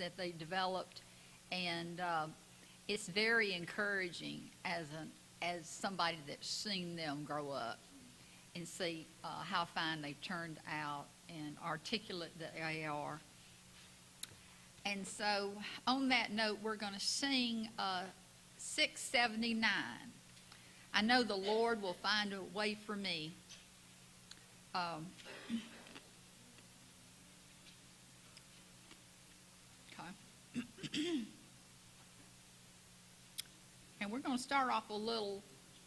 that they developed, and it's very encouraging as somebody that's seen them grow up and see how fine they've turned out and articulate that they are. And so on that note, we're going to sing 679. I know the Lord will find a way for me. And we're going to start off a little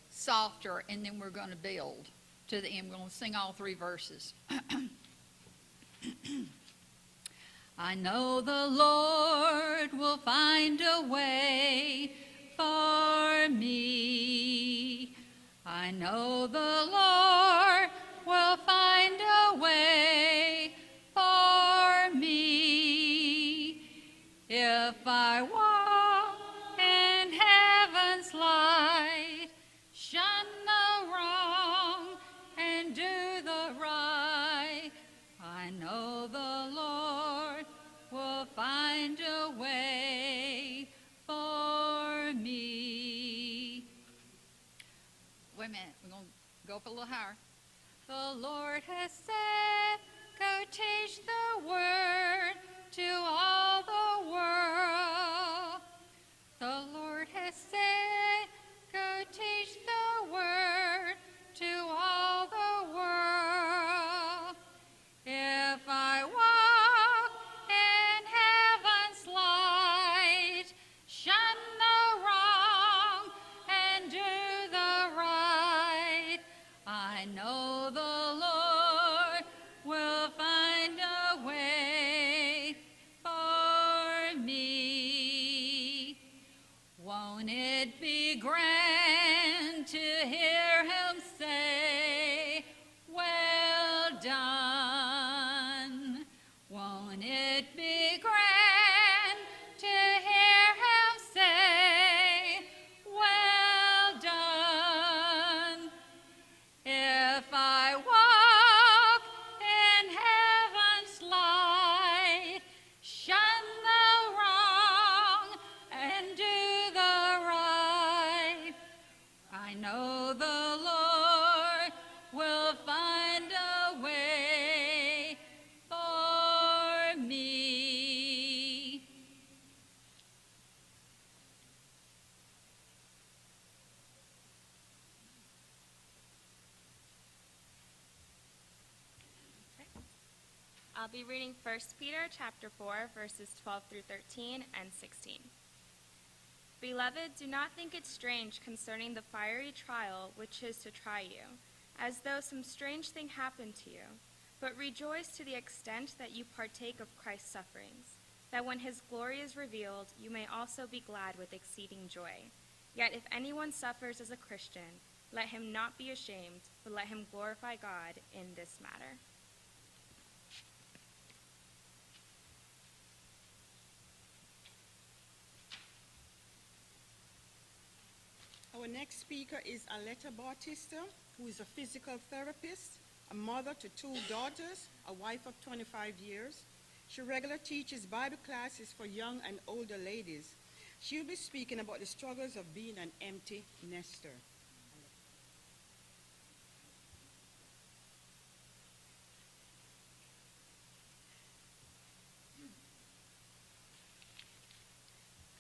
softer, and then we're going to build to the end. We're going to sing all three verses. I know the Lord will find a way for me. I know the Lord will find a way for me. If I walk in heaven's light, shun the wrong and do the right, I know the Lord will find a way for me. Wait a minute, we're going to go up a little higher. The Lord has said, go teach the word to all the world. The Lord has said, go teach the word to all the world. If I walk in heaven's light, shun the wrong and do the right, I know the Lord will find a way for me. Won't it be grand to hear him say, well done? Won't it be grand to hear him say, well done? If I walk in heaven's light, shun the wrong and do the right, I know the Lord will find a way for me. I'll be reading 1 Peter chapter 4, verses 12 through 13 and 16. Beloved, do not think it strange concerning the fiery trial which is to try you, as though some strange thing happened to you, but rejoice to the extent that you partake of Christ's sufferings, that when his glory is revealed, you may also be glad with exceeding joy. Yet if anyone suffers as a Christian, let him not be ashamed, but let him glorify God in this matter. Our next speaker is Aleta Bautista, who is a physical therapist, a mother to 2 daughters, a wife of 25 years. She regularly teaches Bible classes for young and older ladies. She'll be speaking about the struggles of being an empty nester.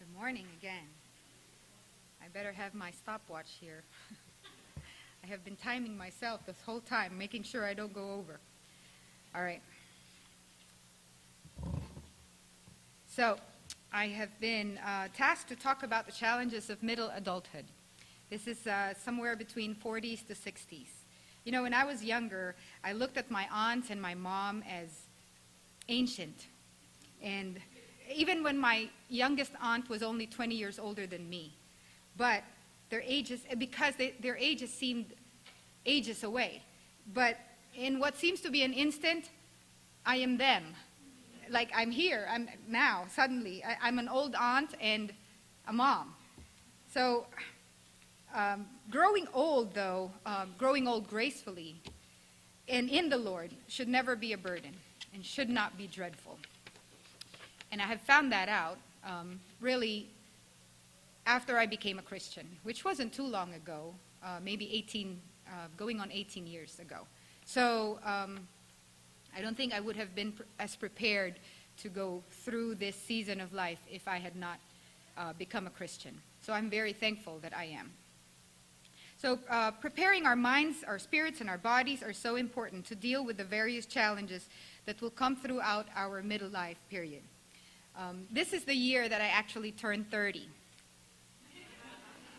Good morning again. I better have my stopwatch here. I have been timing myself this whole time, making sure I don't go over. All right. So, I have been tasked to talk about the challenges of middle adulthood. This is somewhere between 40s to 60s. You know, when I was younger, I looked at my aunts and my mom as ancient. And even when my youngest aunt was only 20 years older than me, but their ages, because their ages seemed ages away. But in what seems to be an instant, I am them. Like I'm here, I'm now, suddenly. I'm an old aunt and a mom. So growing old, though, growing old gracefully and in the Lord should never be a burden and should not be dreadful. And I have found that out really after I became a Christian, which wasn't too long ago, maybe 18, going on 18 years ago. So I don't think I would have been as prepared to go through this season of life if I had not become a Christian. So I'm very thankful that I am. So preparing our minds, our spirits, and our bodies are so important to deal with the various challenges that will come throughout our middle life period. This is the year that I actually turned 30.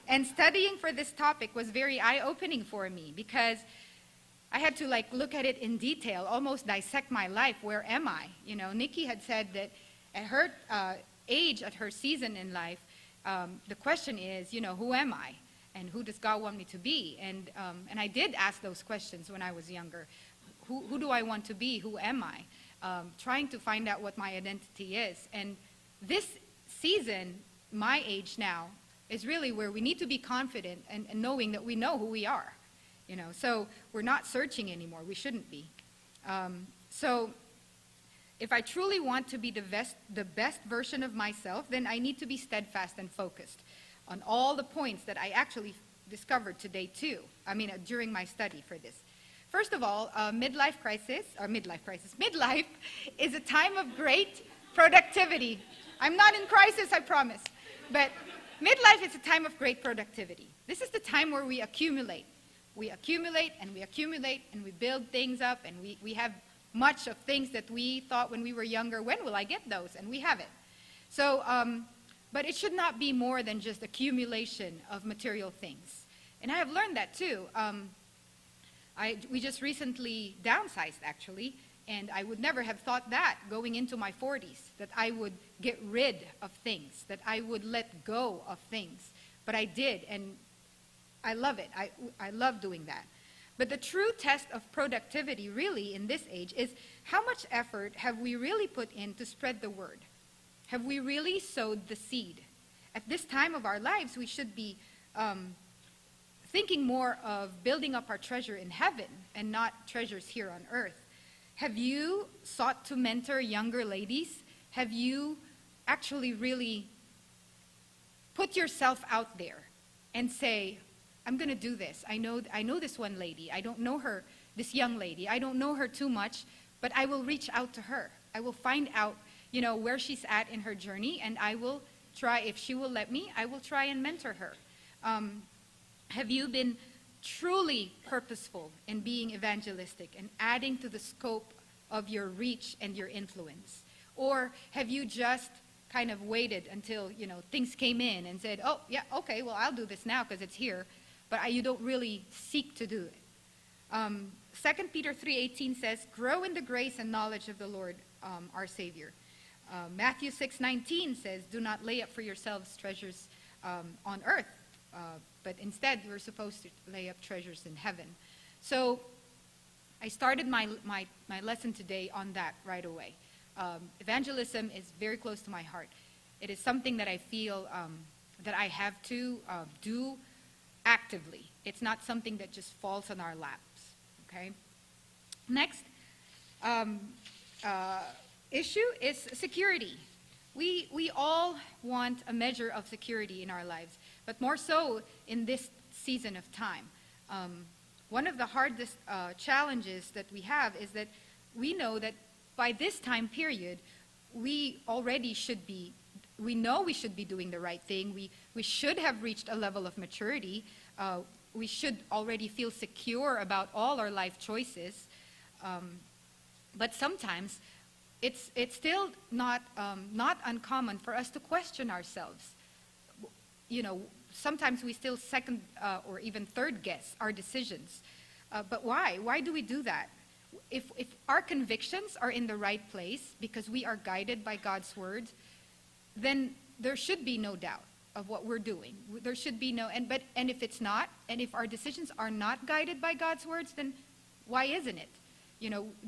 And studying for this topic was very eye-opening for me because I had to look at it in detail, almost dissect my life. Where am I? You know, Nikki had said that at her age, at her season in life, the question is, who am I? And who does God want me to be? And I did ask those questions when I was younger. Who do I want to be? Who am I? Trying to find out what my identity is. And this season, my age now, is really where we need to be confident and knowing that we know who we are. So we're not searching anymore. We shouldn't be. So if I truly want to be the best version of myself, then I need to be steadfast and focused on all the points that I actually discovered today too. During my study for this. First of all, midlife is a time of great productivity. I'm not in crisis, I promise. But midlife is a time of great productivity. This is the time where we accumulate. We accumulate and we accumulate and we build things up, and we have much of things that we thought when we were younger, when will I get those? And we have it. So, but it should not be more than just accumulation of material things. And I have learned that too. We just recently downsized, actually, and I would never have thought that going into my 40s, that I would get rid of things, that I would let go of things. But I did, and I love it. I love doing that. But the true test of productivity really in this age is how much effort have we really put in to spread the word? Have we really sowed the seed? At this time of our lives, we should be thinking more of building up our treasure in heaven and not treasures here on earth. Have you sought to mentor younger ladies? Have you actually really put yourself out there and say, I'm going to do this. I know this one lady. I don't know her, this young lady. I don't know her too much, but I will reach out to her. I will find out, where she's at in her journey, and I will try, if she will let me, I will try and mentor her. Have you been truly purposeful in being evangelistic and adding to the scope of your reach and your influence? Or have you just kind of waited until, things came in and said, oh, yeah, okay, well, I'll do this now because it's here, but you don't really seek to do it. 2 Peter 3:18 says, grow in the grace and knowledge of the Lord, our Savior. Matthew 6:19 says, do not lay up for yourselves treasures on earth, but instead we're supposed to lay up treasures in heaven. So I started my lesson today on that right away. Evangelism is very close to my heart. It is something that I feel that I have to do actively. It's not something that just falls on our laps, okay? Next issue is security. We all want a measure of security in our lives, but more so in this season of time. One of the hardest challenges that we have is that we know that by this time period, we know we should be doing the right thing. We should have reached a level of maturity. We should already feel secure about all our life choices. But sometimes it's still not uncommon for us to question ourselves. Sometimes we still second or even third guess our decisions. But why? Why do we do that? If our convictions are in the right place because we are guided by God's word, then there should be no doubt of what we're doing. There should be no, and if it's not, and if our decisions are not guided by God's words, then why isn't it?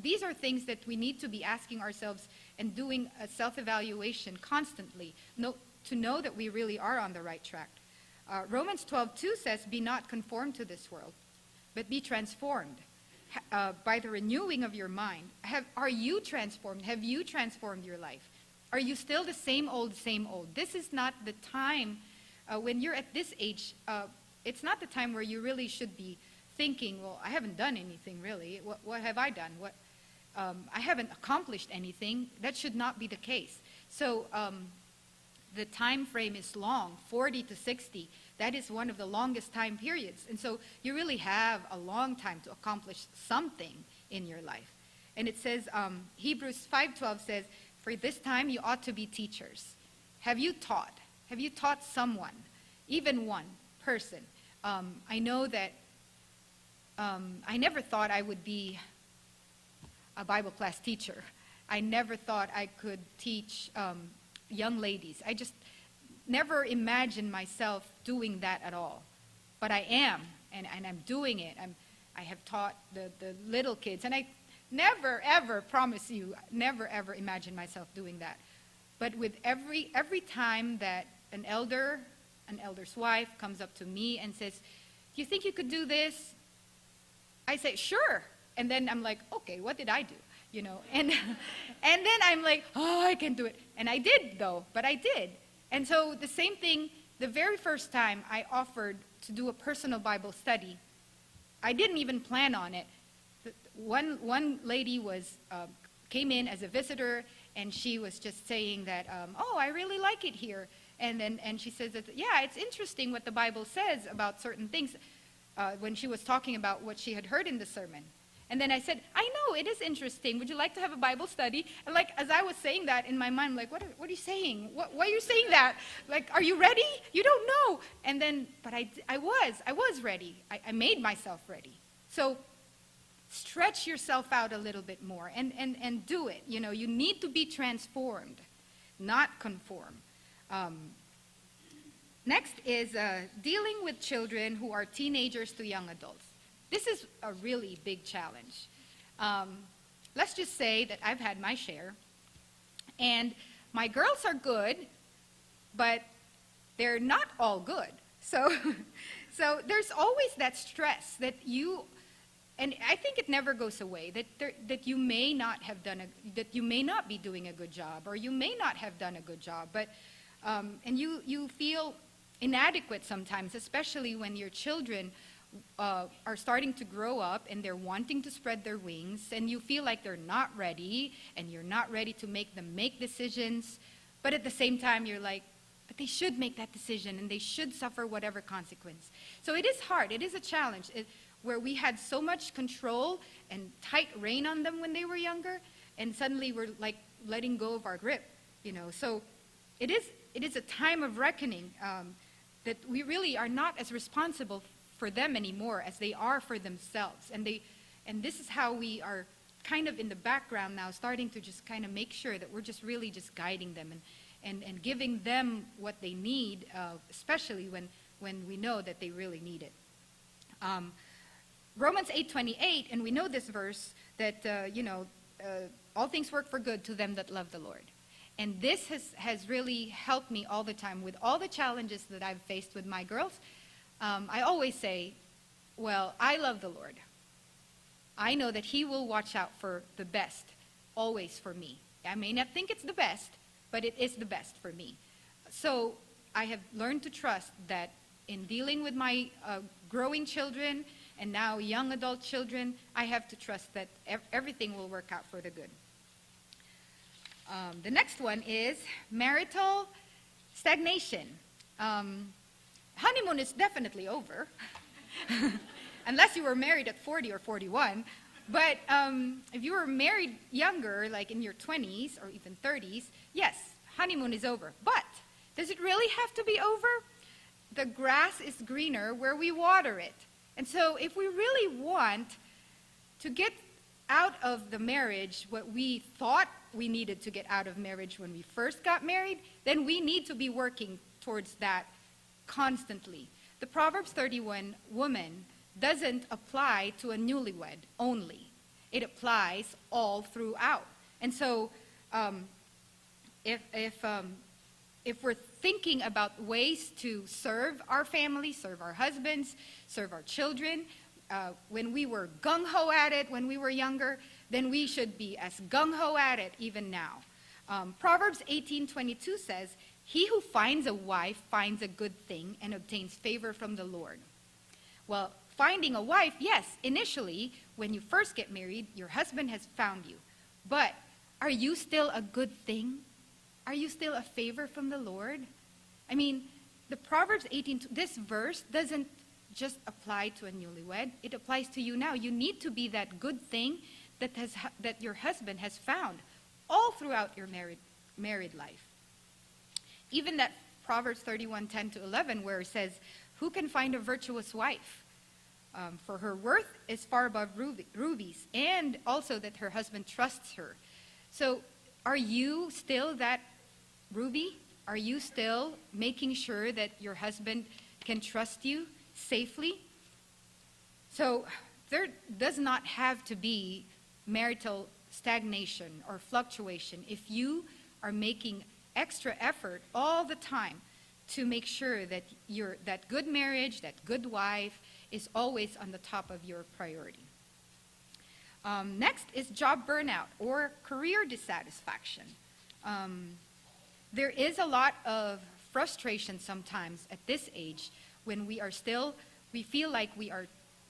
These are things that we need to be asking ourselves and doing a self-evaluation constantly to know that we really are on the right track. Romans 12:2 says, be not conformed to this world, but be transformed by the renewing of your mind. Are you transformed? Have you transformed your life? Are you still the same old, same old? This is not the time, when you're at this age, it's not the time where you really should be thinking, well, I haven't done anything really. What have I done? I haven't accomplished anything. That should not be the case. So the time frame is long, 40 to 60. That is one of the longest time periods. And so you really have a long time to accomplish something in your life. And it says, Hebrews 5:12 says, for this time you ought to be teachers. Have you taught? Have you taught someone, even one person? I know that I never thought I would be a Bible class teacher. I never thought I could teach young ladies. I just never imagined myself doing that at all. But I am, and I'm doing it. I have taught the little kids, and I never, ever, promise you, never, ever imagined myself doing that. But with every time that an elder's wife comes up to me and says, do you think you could do this? I say, sure. And then I'm like, okay, what did I do? You know, and then I'm like, oh, I can do it. And I did, though, but I did. And so the same thing, the very first time I offered to do a personal Bible study, I didn't even plan on it. One lady came in as a visitor, and she was just saying that, oh, I really like it here. And she says that, yeah, it's interesting what the Bible says about certain things, when she was talking about what she had heard in the sermon. And then I said, I know, it is interesting. Would you like to have a Bible study? And like, as I was saying that in my mind, I'm like, what are you saying? Why are you saying that? Like, are you ready? You don't know. And then, but I was ready. I made myself ready. So stretch yourself out a little bit more and do it. You know, you need to be transformed, not conform. Next is dealing with children who are teenagers to young adults. This is a really big challenge. Let's just say that I've had my share, and my girls are good, but they're not all good. So there's always that stress that and I think it never goes away, that you may not have that you may not be doing a good job, or you may not have done a good job, but and you feel inadequate sometimes, especially when your children are starting to grow up and they're wanting to spread their wings, and you feel like they're not ready, and you're not ready to make them make decisions, but at the same time you're like, but they should make that decision and they should suffer whatever consequence. So it is hard, it is a challenge, where we had so much control and tight rein on them when they were younger, and suddenly we're like letting go of our grip, you know. So it is a time of reckoning, that we really are not as responsible for them anymore as they are for themselves. And this is how we are kind of in the background now, starting to just kind of make sure that we're just really just guiding them and giving them what they need, especially when we know that they really need it. Romans 8:28, and we know this verse, that all things work for good to them that love the Lord. And this has really helped me all the time with all the challenges that I've faced with my girls. I always say, well, I love the Lord. I know that he will watch out for the best, always for me. I may not think it's the best, but it is the best for me. So I have learned to trust that in dealing with my growing children and now young adult children, I have to trust that everything will work out for the good. The next one is marital stagnation. Honeymoon is definitely over, unless you were married at 40 or 41. But if you were married younger, like in your 20s or even 30s, yes, honeymoon is over. But does it really have to be over? The grass is greener where we water it. And so if we really want to get out of the marriage what we thought we needed to get out of marriage when we first got married, then we need to be working towards that constantly. The Proverbs 31 woman doesn't apply to a newlywed only. It applies all throughout. And so if we're thinking about ways to serve our family, serve our husbands, serve our children, when we were gung-ho at it when we were younger, then we should be as gung-ho at it even now. Proverbs 18:22 says, "He who finds a wife finds a good thing and obtains favor from the Lord." Well, finding a wife, yes, initially, when you first get married, your husband has found you. But are you still a good thing? Are you still a favor from the Lord? I mean, the Proverbs 18, this verse doesn't just apply to a newlywed. It applies to you now. You need to be that good thing that your husband has found all throughout your married life. Even that Proverbs 31:10-11, where it says, "Who can find a virtuous wife? For her worth is far above rubies," and also that her husband trusts her. So are you still that ruby? Are you still making sure that your husband can trust you safely? So there does not have to be marital stagnation or fluctuation if you are making extra effort all the time to make sure that that good marriage, that good wife, is always on the top of your priority. Next is job burnout or career dissatisfaction. There is a lot of frustration sometimes at this age when we feel like we are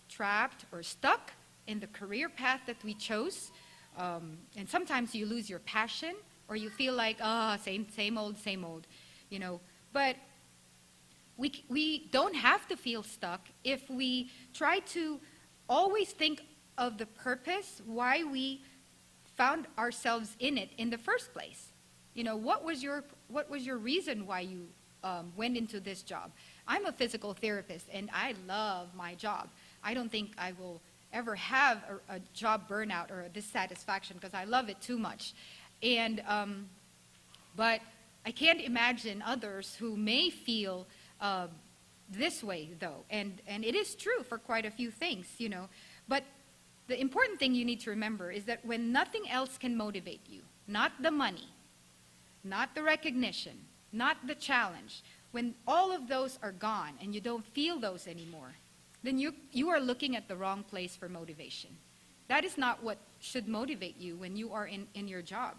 trapped or stuck in the career path that we chose. And sometimes you lose your passion, or you feel like, same old, you know. But we don't have to feel stuck if we try to always think of the purpose why we found ourselves in it in the first place. You know, what was your reason why you went into this job? I'm a physical therapist, and I love my job. I don't think I will ever have a job burnout or a dissatisfaction because I love it too much. And but I can't imagine others who may feel this way, though. And it is true for quite a few things, you know. But the important thing you need to remember is that when nothing else can motivate you, not the money, not the recognition, not the challenge, when all of those are gone and you don't feel those anymore, then you are looking at the wrong place for motivation. That is not what should motivate you when you are in your job.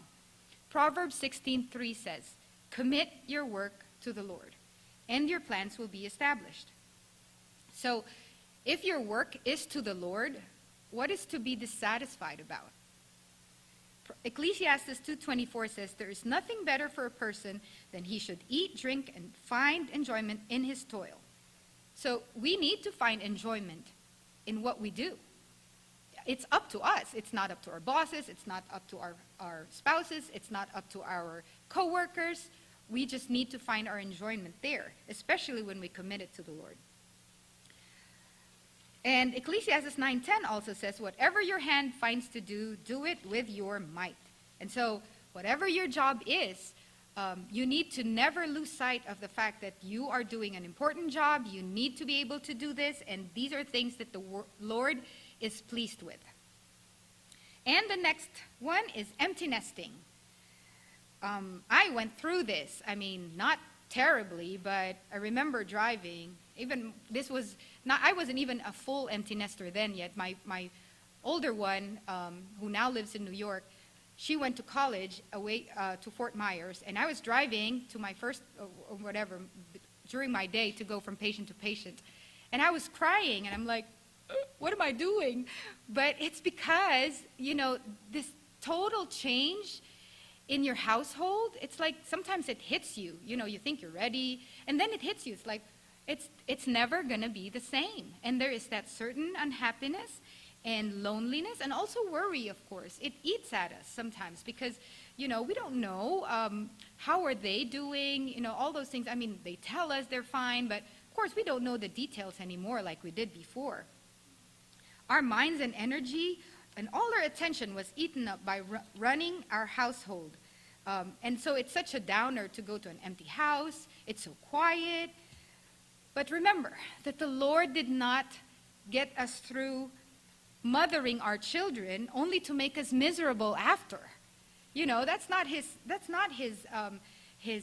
Proverbs 16:3 says, "Commit your work to the Lord, and your plans will be established." So if your work is to the Lord, what is to be dissatisfied about? Ecclesiastes 2:24 says, "There is nothing better for a person than he should eat, drink, and find enjoyment in his toil." So we need to find enjoyment in what we do. It's up to us. It's not up to our bosses. It's not up to our spouses. It's not up to our coworkers. We just need to find our enjoyment there, especially when we commit it to the Lord. And Ecclesiastes 9:10 also says, "Whatever your hand finds to do, do it with your might." And so whatever your job is, you need to never lose sight of the fact that you are doing an important job. You need to be able to do this, and these are things that the Lord is pleased with. And the next one is empty nesting. I went through this. I mean, not terribly, but I remember driving. I wasn't even a full empty nester then yet. My older one, who now lives in New York, she went to college away to Fort Myers, and I was driving to my first, during my day to go from patient to patient. And I was crying, and I'm like, what am I doing? But it's because, you know, this total change in your household, it's like sometimes it hits you. You know, you think you're ready, and then it hits you. It's like, it's never going to be the same. And there is that certain unhappiness and loneliness and also worry, of course. It eats at us sometimes because, you know, we don't know how are they doing, you know, all those things. I mean, they tell us they're fine, but of course we don't know the details anymore like we did before. Our minds and energy and all our attention was eaten up by running our household. And so it's such a downer to go to an empty house. It's so quiet. But remember that the Lord did not get us through mothering our children only to make us miserable after. You know, that's not his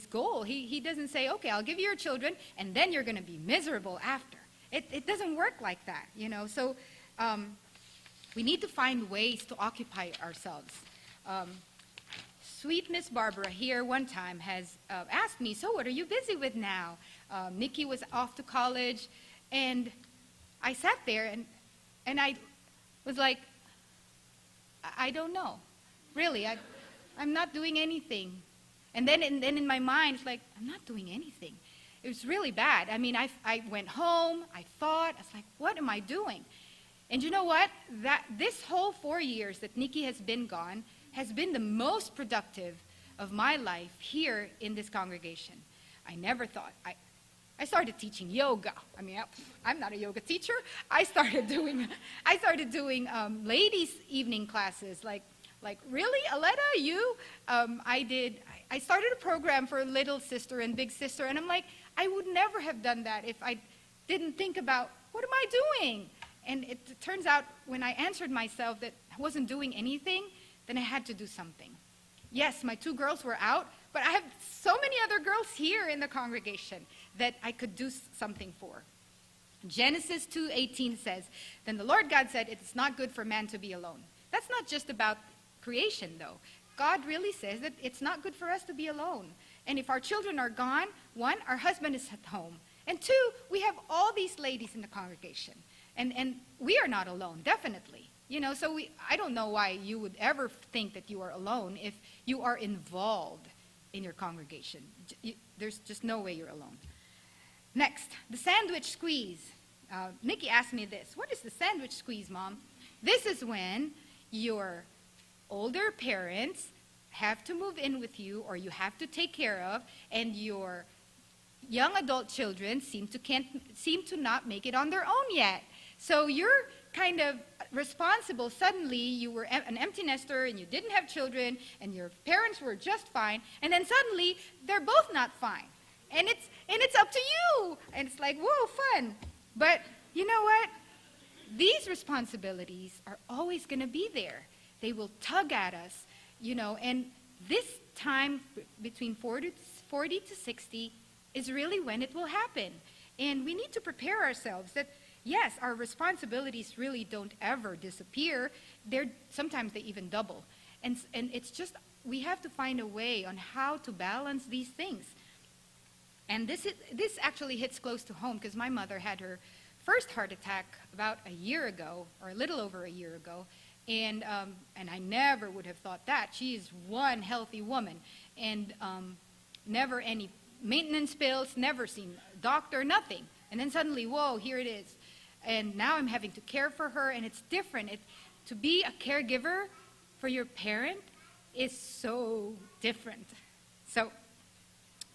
goal. He doesn't say, okay, I'll give you your children, and then you're going to be miserable after. It doesn't work like that, you know. So we need to find ways to occupy ourselves. sweet Miss Barbara here one time has asked me, so what are you busy with now? Nikki was off to college, and I sat there and I was like, I don't know. Really, I'm not doing anything. And then in my mind, it's like, I'm not doing anything. It was really bad. I mean, I went home, I thought, I was like, what am I doing? And you know what? This whole 4 years that Nikki has been gone has been the most productive of my life here in this congregation. I never thought. I started teaching yoga. I mean, I'm not a yoga teacher. I started doing ladies' evening classes. Like really, Aleta, you? I started a program for little sister and big sister, and I'm like, I would never have done that if I didn't think about, what am I doing? And it turns out when I answered myself that I wasn't doing anything, then I had to do something. Yes, my 2 girls were out, but I have so many other girls here in the congregation that I could do something for. Genesis 2:18 says, then the Lord God said, it is not good for man to be alone. That's not just about creation, though. God really says that it's not good for us to be alone. And if our children are gone, 1, our husband is at home. And 2, we have all these ladies in the congregation. And we are not alone, definitely. You know, so I don't know why you would ever think that you are alone if you are involved in your congregation. There's just no way you're alone. Next, the sandwich squeeze. Nikki asked me this. What is the sandwich squeeze, Mom? This is when your older parents have to move in with you or you have to take care of, and your young adult children seem to not make it on their own yet. So you're kind of responsible. Suddenly you were an empty nester and you didn't have children and your parents were just fine, and then suddenly they're both not fine. And it's up to you. And it's like, whoa, fun. But you know what? These responsibilities are always going to be there. They will tug at us, you know, and this time between 40 to 60 is really when it will happen. And we need to prepare ourselves that, yes, our responsibilities really don't ever disappear. Sometimes they even double. And it's just, we have to find a way on how to balance these things. And this actually hits close to home because my mother had her first heart attack about a year ago, or a little over a year ago, and I never would have thought that. She is one healthy woman, and never any maintenance bills, never seen a doctor, nothing. And then suddenly, whoa, here it is. And now I'm having to care for her, and it's different. To be a caregiver for your parent is so different. So,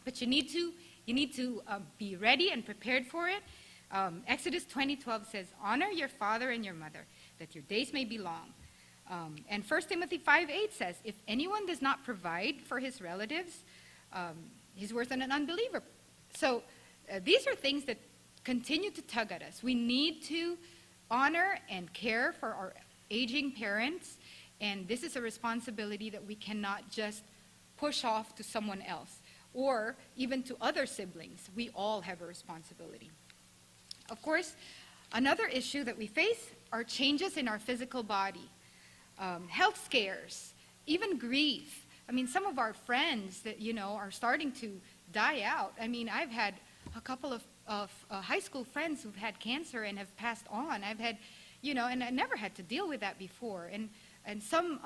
but you need to be ready and prepared for it. Exodus 20:12 says, honor your father and your mother, that your days may be long. And 1 Timothy 5:8 says, if anyone does not provide for his relatives, he's worse than an unbeliever. So these are things that continue to tug at us. We need to honor and care for our aging parents, and this is a responsibility that we cannot just push off to someone else or even to other siblings. We all have a responsibility. Of course, another issue that we face are changes in our physical body, health scares, even grief. I mean, some of our friends that, you know, are starting to die out. I mean, I've had a couple of high school friends who've had cancer and have passed on. I've had, you know, and I never had to deal with that before. And some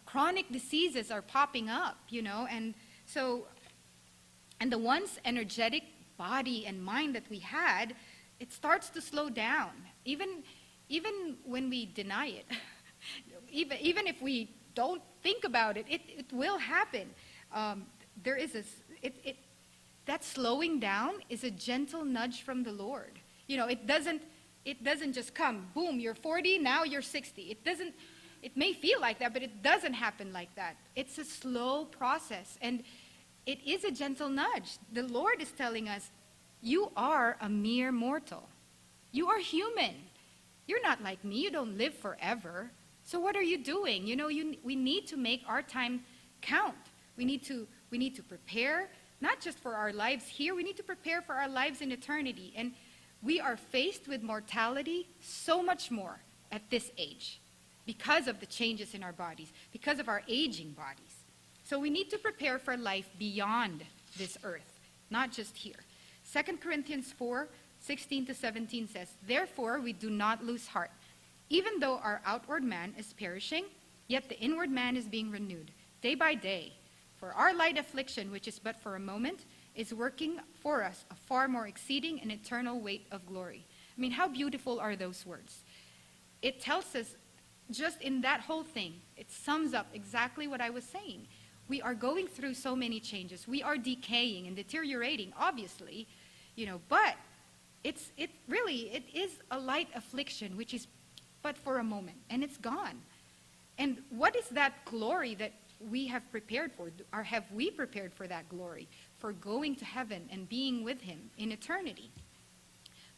chronic diseases are popping up, you know, and so, and the once energetic body and mind that we had, it starts to slow down, even when we deny it. even if we don't think about it, it will happen. That slowing down is a gentle nudge from the Lord. You know, it doesn't just come, boom, you're 40, now you're 60. It may feel like that, but it doesn't happen like that. It's a slow process, and it is a gentle nudge. The Lord is telling us, you are a mere mortal. You are human. You're not like me. You don't live forever. So what are you doing? You know, we need to make our time count. We need to prepare, not just for our lives here. We need to prepare for our lives in eternity. And we are faced with mortality so much more at this age because of the changes in our bodies, because of our aging bodies. So we need to prepare for life beyond this earth, not just here. 2 Corinthians 4:16-17 says, "Therefore we do not lose heart. Even though our outward man is perishing, yet the inward man is being renewed day by day. For our light affliction, which is but for a moment, is working for us a far more exceeding and eternal weight of glory." I mean, how beautiful are those words? It tells us, just in that whole thing, it sums up exactly what I was saying. We are going through so many changes. We are decaying and deteriorating, obviously, but it is a light affliction, which is but for a moment, and it's gone. And what is that glory that we have prepared for? Or have we prepared for that glory, for going to heaven and being with him in eternity?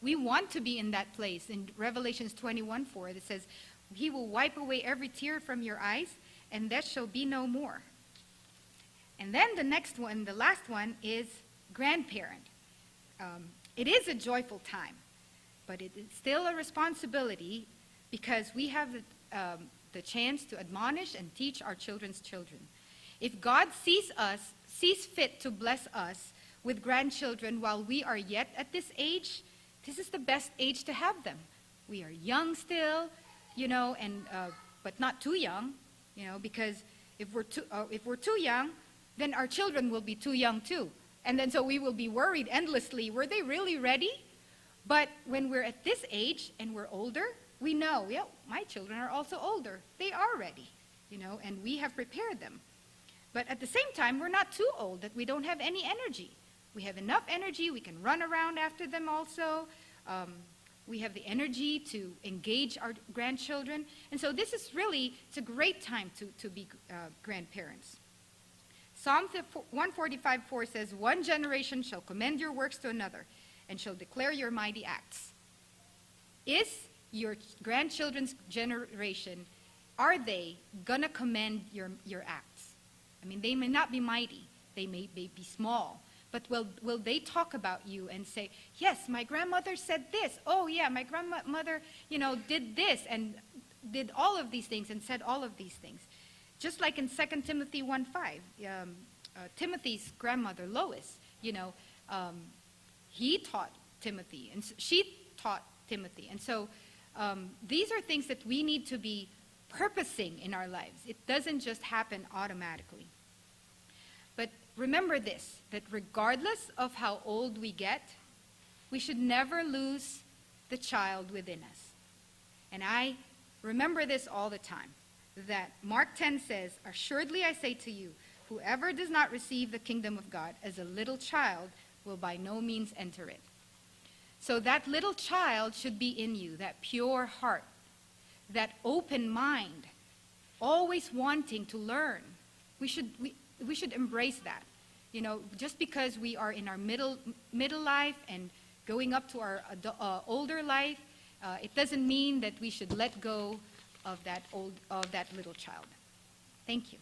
We want to be in that place. In Revelations 21:4, it says, "He will wipe away every tear from your eyes, and death shall be no more." And then the next one, the last one, is grandparent. It is a joyful time, but it is still a responsibility, because we have the chance to admonish and teach our children's children. If God sees fit to bless us with grandchildren while we are yet at this age, this is the best age to have them. We are young still, but not too young, because if we're too young, then our children will be too young too. And then so we will be worried endlessly, were they really ready? But when we're at this age and we're older, we know, my children are also older. They are ready, and we have prepared them. But at the same time, we're not too old that we don't have any energy. We have enough energy. We can run around after them also. We have the energy to engage our grandchildren. And so it's a great time to be grandparents. Psalm 145:4 says, "One generation shall commend your works to another, and shall declare your mighty acts." Is your grandchildren's generation, are they going to commend your acts? I mean, they may not be mighty. They may be small. But will they talk about you and say, "Yes, my grandmother said this. Oh, yeah, my grandmother, did this and did all of these things and said all of these things." Just like in 2 Timothy 1:5, Timothy's grandmother, Lois, he taught Timothy, and she taught Timothy. And so these are things that we need to be purposing in our lives. It doesn't just happen automatically. But remember this, that regardless of how old we get, we should never lose the child within us. And I remember this all the time, that Mark 10 says, "Assuredly I say to you, whoever does not receive the kingdom of God as a little child will by no means enter it." So that little child should be in you, that pure heart, that open mind, always wanting to learn. We should embrace that. Just because we are in our middle life and going up to our older life, it doesn't mean that we should let go of that little child. Thank you.